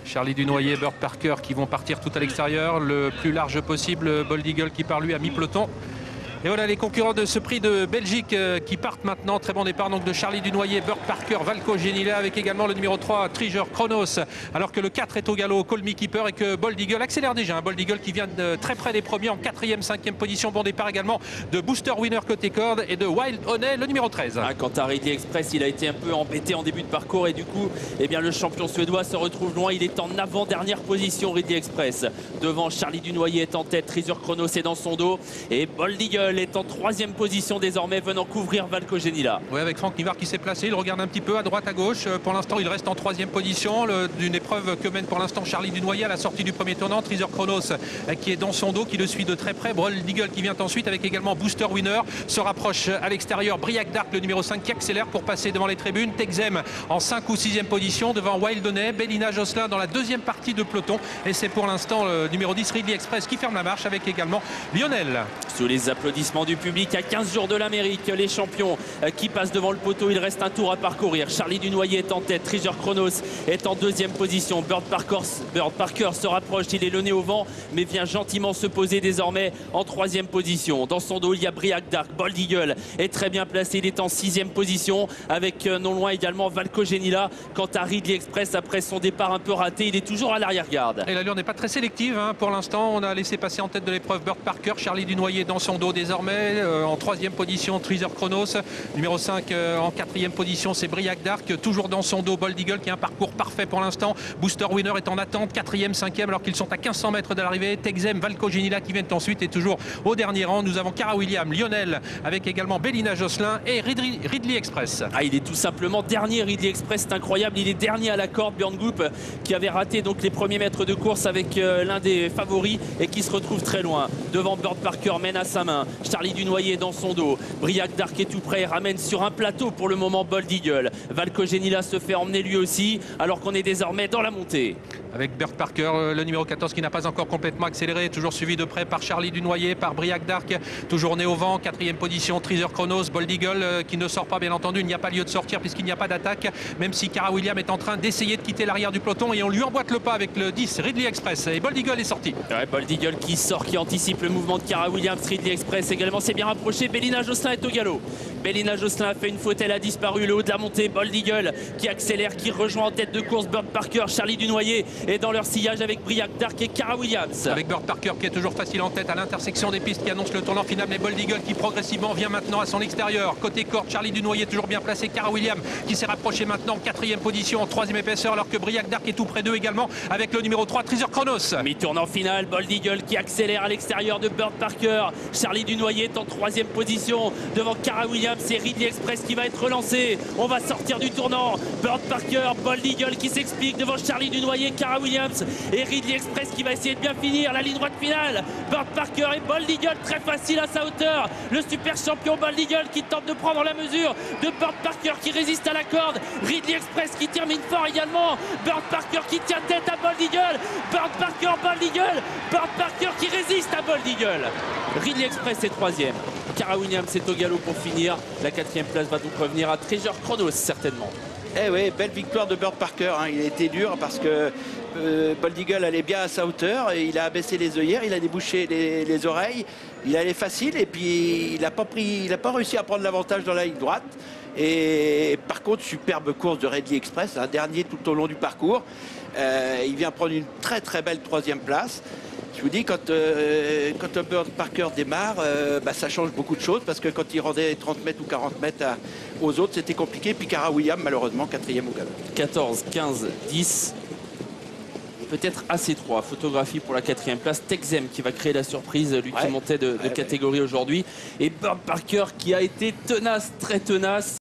Charlie Dunoyer, Bird Parker qui vont partir tout à l'extérieur. Le plus large possible, Bold Eagle qui par lui a mi-peloton. Et voilà les concurrents de ce prix de Belgique qui partent maintenant. Très bon départ donc de Charlie Dunoyer, Bird Parker, Valco Genila avec également le numéro 3, Treasure Chronos. Alors que le 4 est au galop, Call Me Keeper et que Bold Eagle accélère déjà. Bold Eagle qui vient de très près des premiers en 4e, 5e position. Bon départ également de Booster Winner côté corde et de Wild Honey, le numéro 13. Quant à Ridley Express, il a été un peu embêté en début de parcours et du coup, eh bien, le champion suédois se retrouve loin. Il est en avant-dernière position, Ridley Express. Devant, Charlie Dunoyer est en tête, Treasure Chronos est dans son dos et Bold Eagle est en 3e position désormais, venant couvrir Valco Genila. Oui, avec Franck Nivard qui s'est placé, il regarde un petit peu à droite, à gauche. Pour l'instant, il reste en 3e position d'une épreuve que mène pour l'instant Charlie Dunoyer à la sortie du premier tournant. Treasure Chronos qui est dans son dos, qui le suit de très près. Bold Eagle qui vient ensuite avec également Booster Winner. Se rapproche à l'extérieur Briac Dark, le numéro 5 qui accélère pour passer devant les tribunes. Texem en 5 ou 6e position devant Wild Honey. Bélina Josselin dans la 2e partie de peloton. Et c'est pour l'instant le numéro 10 Ridley Express qui ferme la marche avec également Lionel. Sous les applaudissements du public, à 15 jours de l'Amérique, les champions qui passent devant le poteau. Il reste un tour à parcourir. Charlie Dunoyer est en tête, Treasure Chronos est en 2e position. Bird Parker se rapproche, il est le nez au vent mais vient gentiment se poser désormais en 3e position. Dans son dos il y a Briac Dark. Bold Eagle est très bien placé, il est en 6e position avec non loin également Valco Genila. Quant à Ridley Express, après son départ un peu raté, il est toujours à l'arrière-garde. Et l'allure n'est pas très sélective pour l'instant. On a laissé passer en tête de l'épreuve Bird Parker, Charlie Dunoyer dans son dos désormais. En 3e position, Treasure Chronos. Numéro 5 en 4e position, c'est Briac Dark. Toujours dans son dos, Bold Eagle qui a un parcours parfait pour l'instant. Booster Winner est en attente, 4e, 5e, alors qu'ils sont à 1500 mètres de l'arrivée. Texem, Valco Genila qui viennent ensuite et toujours au dernier rang. Nous avons Cara Williams, Lionel avec également Bélina Josselin et Ridley Express. Il est tout simplement dernier, Ridley Express, c'est incroyable. Il est dernier à la corde, Björn Goop qui avait raté donc les premiers mètres de course avec l'un des favoris et qui se retrouve très loin. Devant, Bird Parker mène à sa main. Charlie Dunoyer dans son dos. Briac Dark est tout près, ramène sur un plateau pour le moment Bold Eagle. Valco Genila se fait emmener lui aussi alors qu'on est désormais dans la montée. Avec Bird Parker, le numéro 14 qui n'a pas encore complètement accéléré, toujours suivi de près par Charlie Dunoyer, par Briac Dark, toujours né au vent, 4e position, Treasure Chronos, Bold Eagle qui ne sort pas bien entendu, il n'y a pas lieu de sortir puisqu'il n'y a pas d'attaque, même si Cara Williams est en train d'essayer de quitter l'arrière du peloton et on lui emboîte le pas avec le 10 Ridley Express et Bold Eagle est sorti. Ouais, Bold Eagle qui sort, qui anticipe le mouvement de Cara Williams. Ridley Express également s'est bien rapproché. Bélina Josselin est au galop. Bélina Josselin a fait une faute, elle a disparu le haut de la montée. Bold Eagle qui accélère, qui rejoint en tête de course Bird Parker, Charlie Dunoyer est dans leur sillage avec Briac Dark et Cara Williams. Avec Bird Parker qui est toujours facile en tête à l'intersection des pistes qui annonce le tournant final, mais Bold Eagle qui progressivement vient maintenant à son extérieur. Côté corde, Charlie Dunoyer toujours bien placé, Cara Williams qui s'est rapproché maintenant en 4e position, en 3e épaisseur, alors que Briac Dark est tout près d'eux également avec le numéro 3 Treasure Chronos. Mi-tournant final, Bold Eagle qui accélère à l'extérieur de Bird Parker. Charlie Dunoyer est en 3e position devant Cara Williams et Ridley Express qui va être relancé. On va sortir du tournant. Bird Parker, Bold Eagle qui s'explique devant Charlie Dunoyer, Cara Williams et Ridley Express qui va essayer de bien finir la ligne droite finale. Bird Parker et Bold Eagle très facile à sa hauteur. Le super champion Bold Eagle qui tente de prendre la mesure de Bird Parker qui résiste à la corde. Ridley Express qui termine fort également. Bird Parker qui tient tête à Bold Eagle. Bird Parker, Bold Eagle. Bird Parker qui résiste à Bold Eagle. Ridley Express est 3e. Cara Williams est au galop pour finir. La 4e place va donc revenir à Treasure Chronos certainement. Eh oui, belle victoire de Bird Parker. Il a été dur parce que Bold Eagle allait bien à sa hauteur et il a abaissé les œillères, il a débouché les oreilles, il allait facile et puis il n'a pas réussi à prendre l'avantage dans la ligne droite. Et par contre, superbe course de Ridley Express, un dernier tout au long du parcours. Il vient prendre une très très belle 3e place. Je vous dis, quand Bird Parker démarre, ça change beaucoup de choses parce que quand il rendait 30 mètres ou 40 mètres aux autres, c'était compliqué. Puis Cara Williams, malheureusement, 4e au galop. 14, 15, 10. Peut-être AC3, photographie pour la 4e place. Texem qui va créer la surprise, lui qui montait de catégorie aujourd'hui. Et Bird Parker qui a été tenace, très tenace.